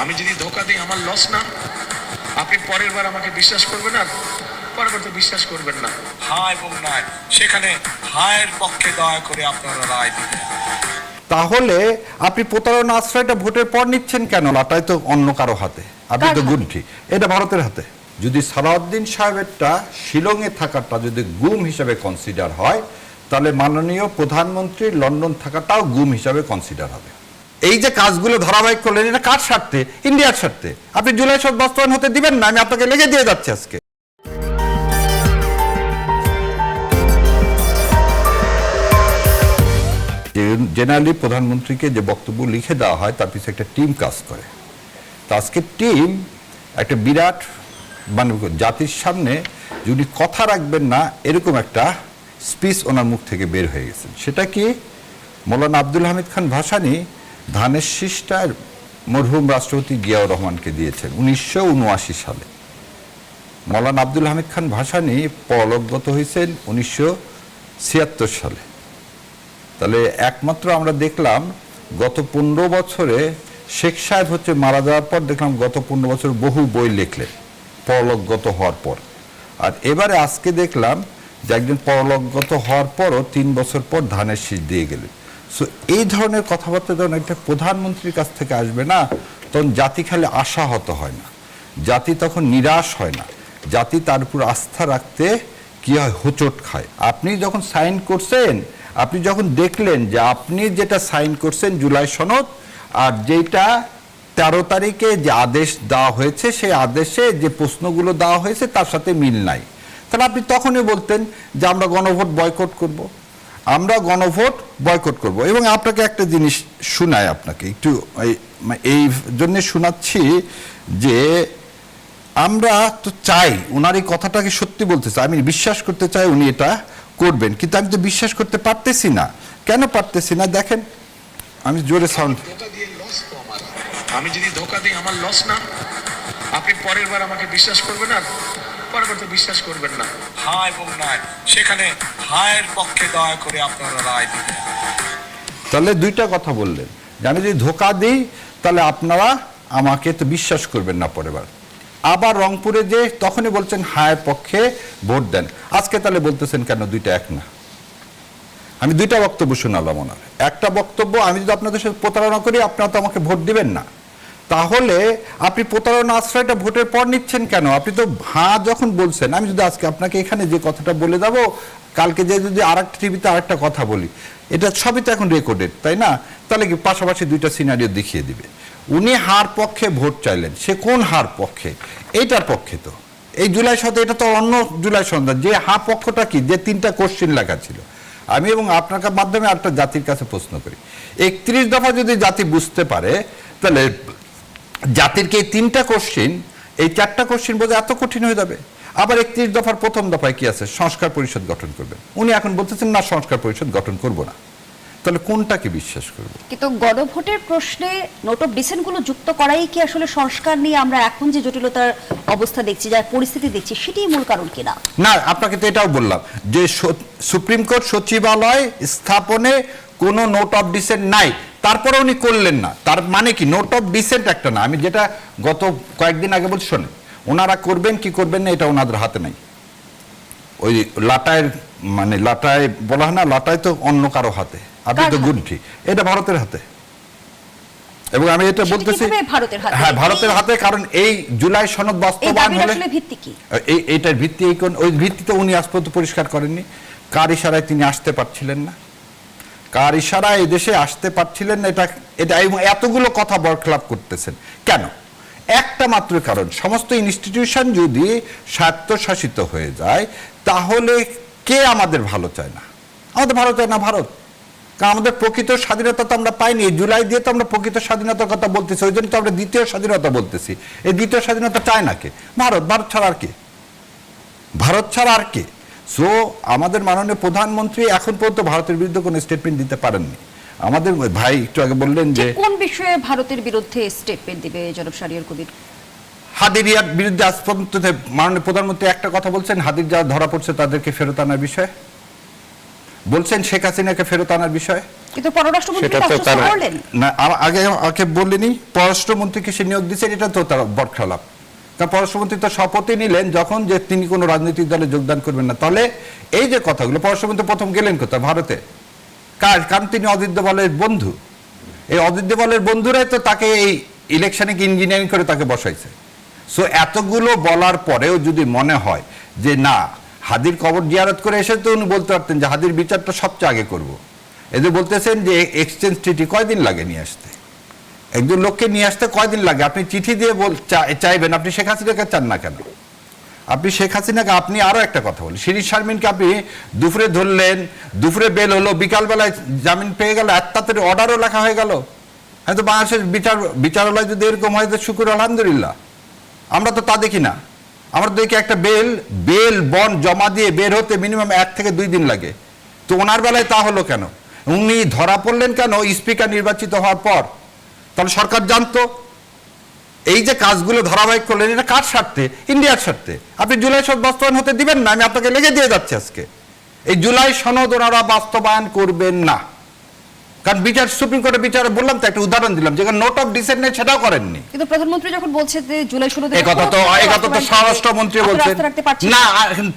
আমি যদি ধোকা দিই আমার লস না, আপনি পরের বার আমাকে বিশ্বাস করবেন আর পরের বার তো বিশ্বাস করবেন না। হ্যাঁ এবং না, সেখানে হায়ের পক্ষে দয়া করে আপনারা রায় দিবেন। তাহলে আপনি প্রতারণা আশ্রয়টা ভোটের পর নিচ্ছেন কেন? লাটাই তো অন্য কারো হাতে, আপনি তো গুন্ঠি, এটা ভারতের হাতে। যদি সালাউদ্দিন সাহেবেরটা শিলংয়ে থাকাটা যদি গুম হিসাবে কনসিডার হয়, তাহলে মাননীয় প্রধানমন্ত্রীর লন্ডন থাকাটাও গুম হিসাবে কনসিডার হবে। এই যে কাজগুলো ধারাবাহিক করলেন, এটা কার স্বার্থে? ইন্ডিয়ার স্বার্থে। আপনি জুলাই সনদ বাস্তবায়ন হতে দিবেন না, আমি আপনাকে লেগে দিয়ে যাচ্ছি আজকে। জেনারেলি প্রধানমন্ত্রীকে যে বক্তব্য লিখে দেওয়া হয় তার পিছনে একটা টিম কাজ করে। তো আজকে টিম একটা বিরাট মানে জাতির সামনে যদি কথা রাখবেন না এরকম একটা স্পিচ ওনার মুখ থেকে বের হয়ে গেছে। সেটা কি? মৌলানা আব্দুল হামিদ খান ভাসানী ধানের শীষটা মরহুম রাষ্ট্রপতি জিয়াউর রহমানকে দিয়েছেন 1979 সালে। মৌলানা আব্দুল হামিদ খান ভাসানী পরলোকগত হয়েছেন 1976 সালে। তাহলে একমাত্র আমরা দেখলাম গত 15 বছরে শেখ সাহেব মারা যাওয়ার পর দেখলাম গত 15 বছর বহু বই লিখলেন পরলোকগত হওয়ার পর। আর এবারে আজকে দেখলাম যে একজন পরলোকগত হওয়ার পরও 3 বছর পর ধানের শীষ দিয়ে গেলেন। সো এই ধরনের কথাবার্তা যখন একটা প্রধানমন্ত্রীর কাছ থেকে আসবে না, তখন জাতি খালি আশাহত হয় না, জাতি তখন নিরাশ হয় না, জাতি তার উপর আস্থা রাখতে কি হয়, হোঁচট খায়। আপনি যখন সাইন করছেন, আপনি যখন দেখলেন যে আপনি যেটা সাইন করছেন জুলাই সনদ আর যেটা 13 তারিখে যে আদেশ দেওয়া হয়েছে সেই আদেশে যে প্রশ্নগুলো দেওয়া হয়েছে তার সাথে মিল নাই, তাহলে আপনি তখনই বলতেন যে আমরা গণভোট বয়কট করব, আমরা গণভোট বয়কট করব। এবং আপনাকে একটা জিনিস শোনাই, আপনাকে একটু এই জন্য শোনাচ্ছি যে আমরা তো চাই ওনার এই কথাটাকে সত্যি বলতে চাই, আমি বিশ্বাস করতে চাই উনি এটা করবেন, কিন্তু আমি তো বিশ্বাস করতে পারতেছি না। কেন পারতেছি না? দেখেন, আমি জোরে সাউন্ড। আমি যদি ধোকা দিই আমার লস না, আপনি পরের বার আমাকে বিশ্বাস করবেন আর পরের বার তো বিশ্বাস করবেন না। হ্যাঁ এবং না, সেখানে হায়ের পক্ষে দয়া করে আপনারা রায় দিবেন। তাহলে দুইটা কথা বললেন যে আমি যদি ধোকা দিই তাহলে আপনারা আমাকে তো বিশ্বাস করবেন না পরের বার। আবার রংপুরে যে তখনই বলছেন হায়ের পক্ষে ভোট দেন, আজকে তাহলে বলতেছেন কেন দুইটা এক না? আমি দুইটা বক্তব্য শোনালাম ওনার। একটা বক্তব্য, আমি যদি আপনাদের সাথে প্রতারণা করি আপনারা তো আমাকে ভোট দিবেন না, তাহলে আপনি প্রতারণা আশ্রয়টা ভোটের পর নিচ্ছেন কেন? আপনি তো যখন বলছেন, আমি যদি আজকে আপনাকে এখানে যে কথাটা বলে দেবো, কালকে যে যদি আরেকটা টিভিতে আরেকটা কথা বলি, এটা সবই তো এখন রেকর্ডেড, তাই না? তাহলে কি পাশাপাশি দুইটা সিনারিও দেখিয়ে দিবে। উনি হার পক্ষে ভোট চাইলেন, সে কোন হার পক্ষে? এইটার পক্ষে তো এই জুলাই সনদ, এটা তো অন্য জুলাই সনদ। যে হার পক্ষটা কি? যে 3টা কোশ্চেন লেখা ছিল। আমি এবং আপনার মাধ্যমে একটা জাতির কাছে প্রশ্ন করি, 31 দফা যদি জাতি বুঝতে পারে, তাহলে জাতিরকে এই 3টা কোশ্চিন, এই 4টা কোশ্চিন বোঝা এত কঠিন হয়ে যাবে? আবার 31 দফার প্রথম দফায় কি আছে? সংস্কার পরিষদ গঠন করবেন। উনি এখন বলতেছেন না, সংস্কার পরিষদ গঠন করব না। তাহলে কোনটাকে বিশ্বাস করব? কিন্তু গণভোটের প্রশ্নে নোট অফ ডিসেন্টগুলো যুক্ত করাই কি আসলে সংস্কার নিয়ে আমরা এখন যে জটিলতার অবস্থা দেখছি, যার পরিস্থিতি দেখছি, সেটাই মূল কারণ কিনা? না, আপনাকে তো এটাও বললাম যে সুপ্রিম কোর্ট সচিবালয় স্থাপনে কোনো নোট অফ ডিসেন্ট নাই, তারপরে উনি করলেন না। তার মানে কি? নোট অফ ডিসেন্ট একটা না। আমি যেটা গত কয়েকদিন আগে বলছি, শোনেন, ওনারা করবেন কি করবেন না এটা ওনাদের হাতে নাই। ওই লাটায় মানে লাটায় বলা হয় না, লাটায় তো অন্য কারো হাতে, আপনি তো গুন্ঠি, এটা ভারতের হাতে। এবং আমি এটা বলতেছি হ্যাঁ ভারতের হাতে, কারণ এই জুলাই সনদ বাস্তবায়ন হলে এইটার ভিত্তি, ওই ভিত্তিতে উনি আজ পর্যন্ত পরিষ্কার করেননি। কার ইশারায় তিনি আসতে পারছিলেন না, কার ইশারায় এই দেশে আসতে পারছিলেন না, এটা এবং এতগুলো কথা বরখেলাপ করতেছেন কেন? একটা মাত্র কারণ, সমস্ত ইনস্টিটিউশন যদি স্বায়ত্তশাসিত হয়ে যায় তাহলে কে আমাদের ভালো চায় না? আমাদের ভালো চায় না ভারত, কারণ আমাদের প্রকৃত স্বাধীনতা তো আমরা পাইনি। জুলাই দিয়ে তো আমরা প্রকৃত স্বাধীনতার কথা বলতেছি, ওই জন্য তো আমরা দ্বিতীয় স্বাধীনতা বলতেছি। এই দ্বিতীয় স্বাধীনতা চায় না কে? ভারত। ভারত ছাড়া আর কে? ভারত ছাড়া আর কে? সো আমাদের মাননীয় প্রধানমন্ত্রী এখন পর্যন্ত ভারতের বিরুদ্ধে কোনো স্টেটমেন্ট দিতে পারেননি। আমাদের ভাই একটু আগে বললেন যে কোন বিষয়ে ভারতের বিরুদ্ধে স্টেটমেন্ট দিবে জনাব শাহরিয়ার কবির? হাদিরিয়ার বিরুদ্ধে আজ পর্যন্ত মাননীয় প্রধানমন্ত্রী একটা কথা বলছেন, হাদির যারা ধরা পড়ছে তাদেরকে ফেরত আনার বিষয়ে। বলছেন শেখ হাসিনাকে ফেরত আনার বিষয়ে? কিন্তু পররাষ্ট্রমন্ত্রী সেটা তো আশ্বস্ত তারা করলেন। না, আগে বললেনি পররাষ্ট্রমন্ত্রীকে সে নিয়োগ দিয়েছেন, এটা তো তারা বরখেলাপ। কারণ পররাষ্ট্রমন্ত্রী তো শপথই নিলেন যখন যে তিনি কোনো রাজনৈতিক দলে যোগদান করবেন না। তাহলে এই যে কথাগুলো, পররাষ্ট্রমন্ত্রী প্রথম গেলেন কোথায়? ভারতে। কারণ তিনি অজিত দোভালের বন্ধু। এই অজিত দোভালের বন্ধুরাই তো তাকে এই ইলেকশনে ইঞ্জিনিয়ারিং করে তাকে বসাইছে। সো এতগুলো বলার পরেও যদি মনে হয় যে না, হাদির কবর জিয়ারত করে এসে তো উনি বলতে পারতেন যে হাদির বিচারটা সবচেয়ে আগে করব। এদের বলতেছেন যে এক্সচেঞ্জ ট্রিটি কয়দিন লাগে নিয়ে আসতে? একজন লোককে নিয়ে আসতে কয়দিন লাগে? আপনি চিঠি দিয়ে চাইবেন, আপনি শেখ হাসিনাকে চান না কেন? আপনি শেখ হাসিনাকে, আপনি আরো একটা কথা বলেন, শিরিন শারমিনকে আপনি দুপুরে ধরলেন, দুপুরে বেল হলো, বিকালবেলায় জামিন পেয়ে গেল, এত তাড়াতাড়ি অর্ডারও লেখা হয়ে গেল। হয়তো বাংলাদেশের বিচারালয় যদি এরকম হয় তো শুকুর আলহামদুলিল্লাহ। আমরা তো তা দেখি না। আমরা তো দেখি একটা বেল বন্ড জমা দিয়ে বের হতে মিনিমাম 1 থেকে 2 দিন লাগে। তো ওনার বেলায় তা হলো কেন? উনি ধরা পড়লেন কেন? স্পিকার নির্বাচিত হওয়ার পর। তাহলে সরকার জানতো এই যে কাজগুলো ধারাবাহিক করলেন, এটা কার স্বার্থে? ইন্ডিয়ার স্বার্থে। আপনি জুলাই সনদ বাস্তবায়ন হতে দিবেন না, আমি আপনাকে লেগে দিয়ে যাচ্ছি আজকে। এই জুলাই সনদ ওনারা বাস্তবায়ন করবেন না, কারণ সুপ্রিম কোর্টের বিচারে বললাম তো, একটা উদাহরণ দিলাম, যেখানে নোট অফ ডিসেন্ট নেই সেটাও করেননি। কিন্তু প্রধানমন্ত্রী যখন বলছে যে জুলাই 16 এই কথা তো স্বরাষ্ট্রমন্ত্রী বলছেন না,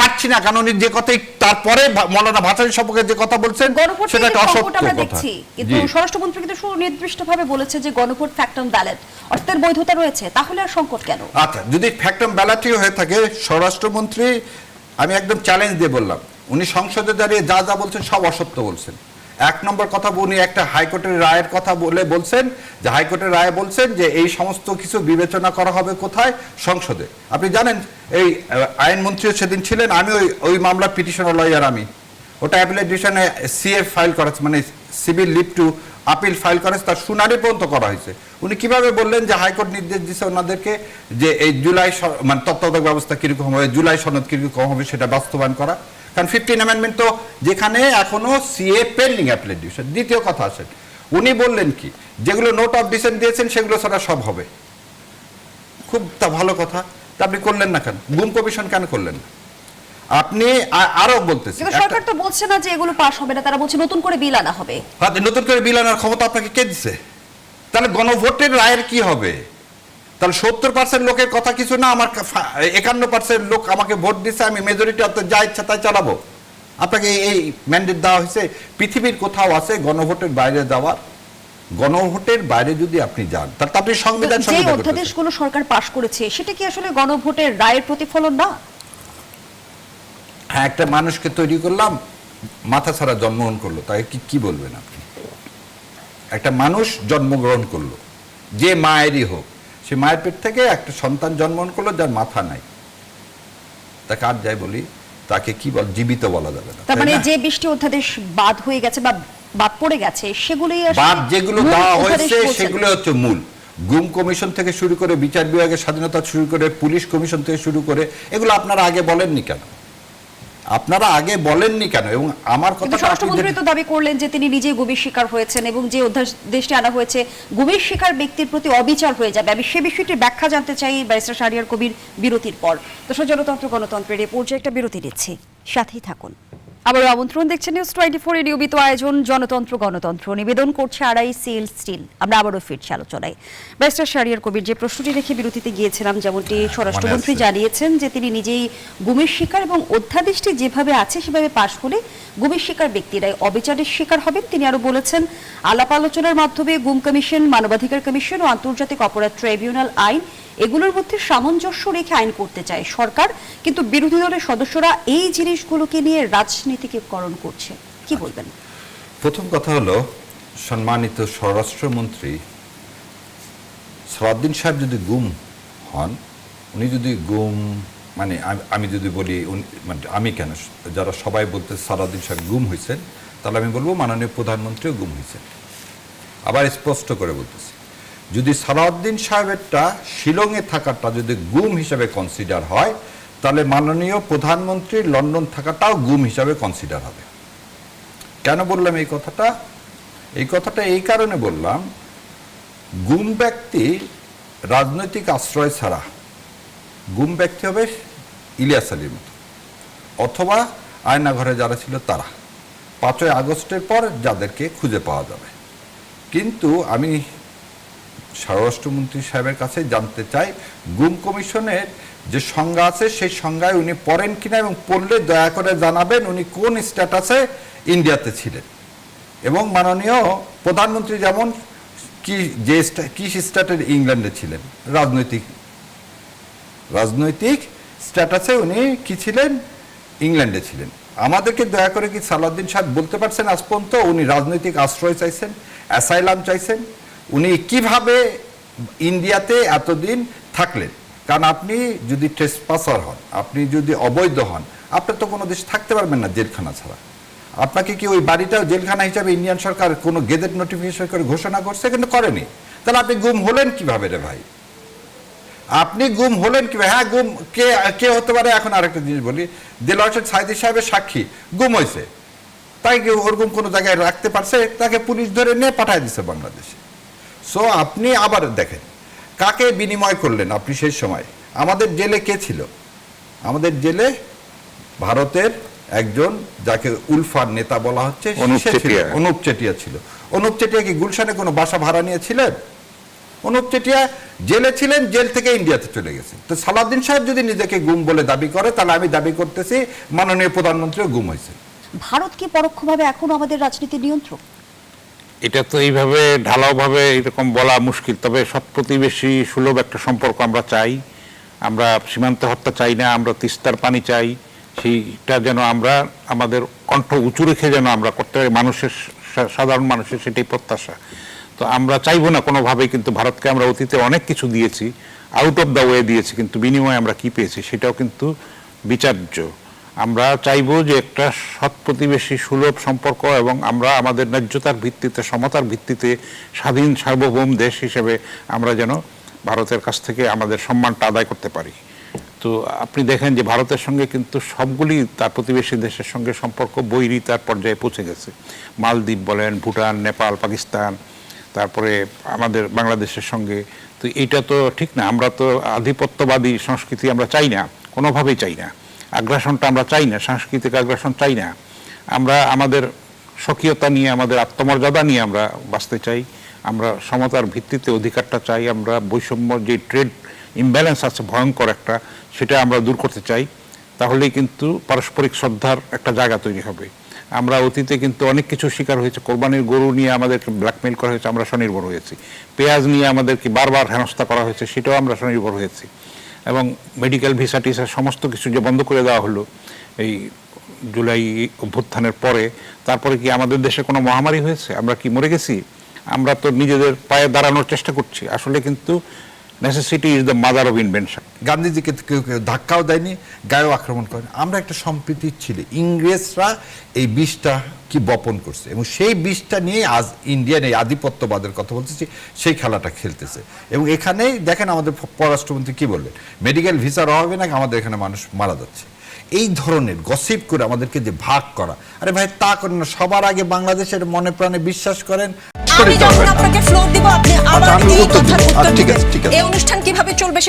পাচ্ছি না, কারণ উনি যে কথাই তারপরে মৌলানা ভাসানী সম্পর্কে যে কথা বলছেন সেটা একটা অসত্য কথা। কিন্তু স্বরাষ্ট্রমন্ত্রী কিন্তু সুনির্দিষ্টভাবে বলেছে যে গণভোট ফ্যাক্টম ব্যালট অর্থের বৈধতা রয়েছে, তাহলে আর সংকট কেন? আচ্ছা, যদি ফ্যাক্টম ব্যালটই হয়ে থাকে, স্বরাষ্ট্রমন্ত্রী, আমি একদম চ্যালেঞ্জ দিয়ে বললাম, উনি সংসদে দাঁড়িয়ে যা যা বলছেন সব অসত্য বলছেন। 1 নম্বর কথা, উনি একটা হাইকোর্টের রায়ের কথা বলছেন যে হাইকোর্টের রায় বলছেন যে এই সমস্ত কিছু বিবেচনা করা হবে কোথায়? সংসদে। আপনি জানেন এই আইনমন্ত্রীও সেদিন ছিলেন, আমি ওই মামলার পিটিশনার লয়ার, আমি ওটা অ্যাপিলেট ডিভিশনে সিএফ ফাইল করেছে, মানে civil leave to appeal file করেছে, তার শুনানি পর্যন্ত করা হয়েছে। উনি কিভাবে বললেন যে হাইকোর্ট নির্দেশ দিচ্ছে ওনাদেরকে যে এই জুলাই মানে তত্ত্বাবধায়ক ব্যবস্থা কিরকম হবে, জুলাই সনদ কিরকম হবে সেটা বাস্তবায়ন করা। কারণ 15 অ্যামেন্ডমেন্ট তো যেখানে এখনো সিএ পেন্ডিং অ্যাপিলেট ডিভিশন। দ্বিতীয় কথা আসেন, উনি বললেন কি, যেগুলো নোট অফ ডিসেন্ট দিয়েছেন সেগুলো ছাড়া সব হবে। খুব তা ভালো কথা, তা আপনি করলেন না কেন? গুম কমিশন কেন করলেন না? আপনি আরো বলতেছেন, সরকার তো বলছে না যে এগুলো পাস হবে না, তারা বলছে নতুন করে বিল আনা হবে। নতুন করে বিল আনার ক্ষমতা আপনাকে কে দিছে? তাহলে গণভোটের রায়ের কি হবে? তাহলে 70% লোকের কথা কিছু না, আমার 51% লোক আমাকে ভোট দিচ্ছে, আমি মেজরিটি অর্থাৎ যা ইচ্ছা তাই চালাবো। আপনাকে এই ম্যান্ডেট দেওয়া হয়েছে? পৃথিবীর কোথাও আছে গণভোটের বাইরে যাওয়ার? গণভোটের বাইরে যদি আপনি যান তাহলে আপনি সংবিধান যে অধ্যাদেশগুলো সরকার পাশ করেছে সেটা কি আসলে গণভোটের রায়ের প্রতিফলন না? হ্যাঁ, একটা মানুষকে তৈরি করলাম, মাথা ছাড়া জন্মগ্রহণ করলো, তাকে কি বলবেন আপনি? একটা মানুষ জন্মগ্রহণ করলো, যে মায়েরই হোক, সে মায়ের পেট থেকে একটা সন্তান জন্মগ্রহণ করলো যার মাথা নাই, তাকে আর যাই বলি, তাকে কি বল, জীবিত বলা যাবে না। তার মানে যে 20টি অধ্যাদেশ বাদ হয়ে গেছে বা বাদ পড়ে গেছে, সেগুলোই বাদ যেগুলো দেওয়া হয়েছে সেগুলো হচ্ছে মূল। গুম কমিশন থেকে শুরু করে, বিচার বিভাগের স্বাধীনতা শুরু করে, পুলিশ কমিশন থেকে শুরু করে, এগুলো আপনারা আগে বলেননি কেন? এবং আমার কথা, স্বরাষ্ট্রমন্ত্রী তো দাবি করলেন যে তিনি নিজেই গুমের শিকার হয়েছেন এবং যে অধ্যাদেশটি আনা হয়েছে গুমের শিকার ব্যক্তির প্রতি অবিচার হয়ে যাবে। আমি সে বিষয়টির ব্যাখ্যা জানতে চাই ব্যারিস্টার শাহরিয়ার কবির বিরতির পর। তো জনতন্ত্র গণতন্ত্রের এই পর্যায়ে একটা বিরতি নিচ্ছি, সাথেই থাকুন। আবারও আমন্ত্রণ, দেখছেন নিউজ 24 এর নিয়মিত আয়োজন জনতন্ত্র গণতন্ত্র, নিবেদন করছে আড়াই সেল স্টিল। আমরা আবারও ফিরছি আলোচনায়। ব্যারিস্টার শাহরিয়ার কবির, যে প্রশ্নটি রেখে বিরতিতে গিয়েছিলাম, যেমনটি স্বরাষ্ট্রমন্ত্রী জানিয়েছেন যে তিনি নিজেই গুমের শিকার এবং অধ্যাদেশটি যেভাবে আছে সেভাবে পাশ হলে গুমের শিকার ব্যক্তিরাই অবিচারের শিকার হবেন। তিনি আরো বলেছেন, আলাপ আলোচনার মাধ্যমে গুম কমিশন, মানবাধিকার কমিশন ও আন্তর্জাতিক অপরাধ ট্রাইব্যুনাল আইন, এগুলোর মধ্যে সামঞ্জস্য রেখে আইন করতে চায় সরকার, কিন্তু বিরোধী দলের সদস্যরা এই জিনিসগুলোকে নিয়ে রাজনীতিকরণ করছে। কি বলবেন? প্রথম কথা হলো, সম্মানিত স্বরাষ্ট্রমন্ত্রী সালাউদ্দিন সাহেব যদি গুম হন, উনি যদি গুম, মানে আমি যদি বলি, মানে আমি কেন, যারা সবাই বলতে সালাউদ্দিন সাহেব গুম হয়েছেন, তাহলে আমি বলবো মাননীয় প্রধানমন্ত্রীও গুম হয়েছেন। আবার স্পষ্ট করে বলতেছি, যদি সালাউদ্দিন সাহেবেরটা শিলংয়ে থাকাটা যদি গুম হিসাবে কনসিডার হয়, তাহলে মাননীয় প্রধানমন্ত্রীর লন্ডন থাকাটাও গুম হিসাবে কনসিডার হবে। কেন বললাম এই কথাটা? এই কারণে বললাম, গুম ব্যক্তি রাজনৈতিক আশ্রয় ছাড়া গুম ব্যক্তি হবে ইলিয়াস আলীর মতো, অথবা আয়নাঘরে যারা ছিল তারা, 5ই আগস্টের পর যাদেরকে খুঁজে পাওয়া যাবে। কিন্তু আমি স্বরাষ্ট্রমন্ত্রী সাহেবের কাছে জানতে চাই, গুম কমিশনের যে সংজ্ঞা আছে সেই সংজ্ঞায় উনি পড়েন কিনা, এবং পড়লে দয়া করে জানাবেন উনি কোন স্ট্যাটাসে ইন্ডিয়াতে ছিলেন। এবং মাননীয় প্রধানমন্ত্রী যেমন কি স্ট্যাটাসে ইংল্যান্ডে ছিলেন, রাজনৈতিক স্ট্যাটাসে উনি কি ছিলেন, ইংল্যান্ডে ছিলেন। আমাদেরকে দয়া করে কি সালাউদ্দিন সাহেব বলতে পারছেন আজ পর্যন্ত উনি রাজনৈতিক আশ্রয় চাইছেন, অ্যাসাইলাম চাইছেন, উনি কিভাবে ইন্ডিয়াতে এতদিন থাকলেন? কারণ আপনি যদি ট্রেসপাসার হন, আপনি যদি অবৈধ হন, আপনি তো কোনো দেশে থাকতে পারবেন না জেলখানা ছাড়া। আপনাকে কি ওই বাড়িটাও জেলখানা হিসাবে ইন্ডিয়ান সরকার কোনো গেজেট নোটিফিকেশন করে ঘোষণা করছে? কিন্তু করেনি। তাহলে আপনি গুম হলেন কিভাবে রে ভাই? আপনি গুম হলেন কিভাবে? হ্যাঁ, গুম কে হতে পারে? এখন আরেকটা জিনিস বলি, দেলোয়ার হোসেন সাইদি সাহেবের সাক্ষী গুম হয়েছে, তাই কি ওরকম কোনো জায়গায় রাখতে পারছে? তাকে পুলিশ ধরে নিয়ে পাঠায় দিচ্ছে বাংলাদেশে। সো আপনি আবার দেখেন কাকে বিনিময় করলেন আপনি সেই সময়। আমাদের জেলে কে ছিল? আমাদের জেলে ভারতের একজন যাকে উলফার নেতা বলা হচ্ছে অনুপ চেটিয়া ছিল। অনুপ চেটিয়া কি গুলশানে কোনো বাসা ভাড়া নিয়েছিলেন? অনুপ চেটিয়া জেলে ছিলেন, জেল থেকে ইন্ডিয়াতে চলে গেছে। তো সালাউদ্দিন সাহেব যদি নিজেকে গুম বলে দাবি করে, তাহলে আমি দাবি করতেছি মাননীয় প্রধানমন্ত্রীও গুম হয়েছে। ভারত কি পরোক্ষভাবে এখন আমাদের রাজনীতির নিয়ন্ত্রক? এটা তো এইভাবে ঢালাওভাবে এরকম বলা মুশকিল। তবে সৎ প্রতিবেশী সুলভ একটা সম্পর্ক আমরা চাই। আমরা সীমান্তে হত্যা চাই না, আমরা তিস্তার পানি চাই। সেইটা যেন আমরা আমাদের কণ্ঠ উঁচু রেখে যেন আমরা করতে পারি, মানুষের সাধারণ মানুষের সেটাই প্রত্যাশা। তো আমরা চাইবো না কোনোভাবেই, কিন্তু ভারতকে আমরা অতীতে অনেক কিছু দিয়েছি, আউট অফ দ্য ওয়ে দিয়েছি, কিন্তু বিনিময়ে আমরা কি পেয়েছি সেটাও কিন্তু বিচার্য। আমরা চাইবো যে একটা সৎ প্রতিবেশী সুলভ সম্পর্ক, এবং আমরা আমাদের ন্যায্যতার ভিত্তিতে, সমতার ভিত্তিতে স্বাধীন সার্বভৌম দেশ হিসেবে আমরা যেন ভারতের কাছ থেকে আমাদের সম্মানটা আদায় করতে পারি। তো আপনি দেখেন যে ভারতের সঙ্গে কিন্তু সবগুলি তার প্রতিবেশী দেশের সঙ্গে সম্পর্ক বৈরিতার পর্যায়ে পৌঁছে গেছে। মালদ্বীপ বলেন, ভুটান, নেপাল, পাকিস্তান, তারপরে আমাদের বাংলাদেশের সঙ্গে। তো এইটা তো ঠিক না। আমরা তো আধিপত্যবাদী সংস্কৃতি আমরা চাই না, কোনোভাবেই চাই না। আগ্রাসনটা আমরা চাই না, সাংস্কৃতিক আগ্রাসন চাই না। আমরা আমাদের স্বকীয়তা নিয়ে, আমাদের আত্মমর্যাদা নিয়ে আমরা বাঁচতে চাই। আমরা সমতার ভিত্তিতে অধিকারটা চাই। আমরা বৈষম্য, যে ট্রেড ইমব্যালেন্স আছে ভয়ঙ্কর একটা, সেটা আমরা দূর করতে চাই। তাহলেই কিন্তু পারস্পরিক শ্রদ্ধার একটা জায়গা তৈরি হবে। আমরা অতীতে কিন্তু অনেক কিছু শিকার হয়েছে। কোরবানির গরু নিয়ে আমাদেরকে ব্ল্যাকমেইল করা হয়েছে, আমরা স্বনির্ভর হয়েছি। পেঁয়াজ নিয়ে আমাদেরকে বারবার হেনস্থা করা হয়েছে, সেটাও আমরা স্বনির্ভর হয়েছি। এবং মেডিকেল ভিসা টিসা সমস্ত কিছু যে বন্ধ করে দেওয়া হলো এই জুলাই অভ্যুত্থানের পরে, তারপরে কি আমাদের দেশে কোনো মহামারী হয়েছে? আমরা কি মরে গেছি? আমরা তো নিজেদের পায়ে দাঁড়ানোর চেষ্টা করছি। আসলে কিন্তু necessity is the mother of invention. গান্ধীজিকে কেউ কেউ ধাক্কাও দেয়নি, গায়েও আক্রমণ করেন। আমরা একটা সম্প্রীতি ছিল। ইংরেজরা এই বিষটা কি বপন করছে, এবং সেই বিষটা নিয়ে আজ ইন্ডিয়ান এই আধিপত্যবাদের কথা বলতেছি, সেই খেলাটা খেলতেছে। এবং এখানেই দেখেন আমাদের পররাষ্ট্রমন্ত্রী কি বললেন, মেডিকেল ভিসার অভাবে নাকি আমাদের এখানে মানুষ মারা যাচ্ছে। এই ধরনের গসিপ করে আমাদেরকে যে ভাগ করা, আরে ভাই তা করেন না। সবার আগে বাংলাদেশের মনে প্রাণে বিশ্বাস করেন। আমি যখন আপনাকে ফ্লোর দিব, আপনি আমার এই কথার উত্তর ঠিক দিবেন। আছে, ঠিক আছে। এই অনুষ্ঠান কিভাবে চলবে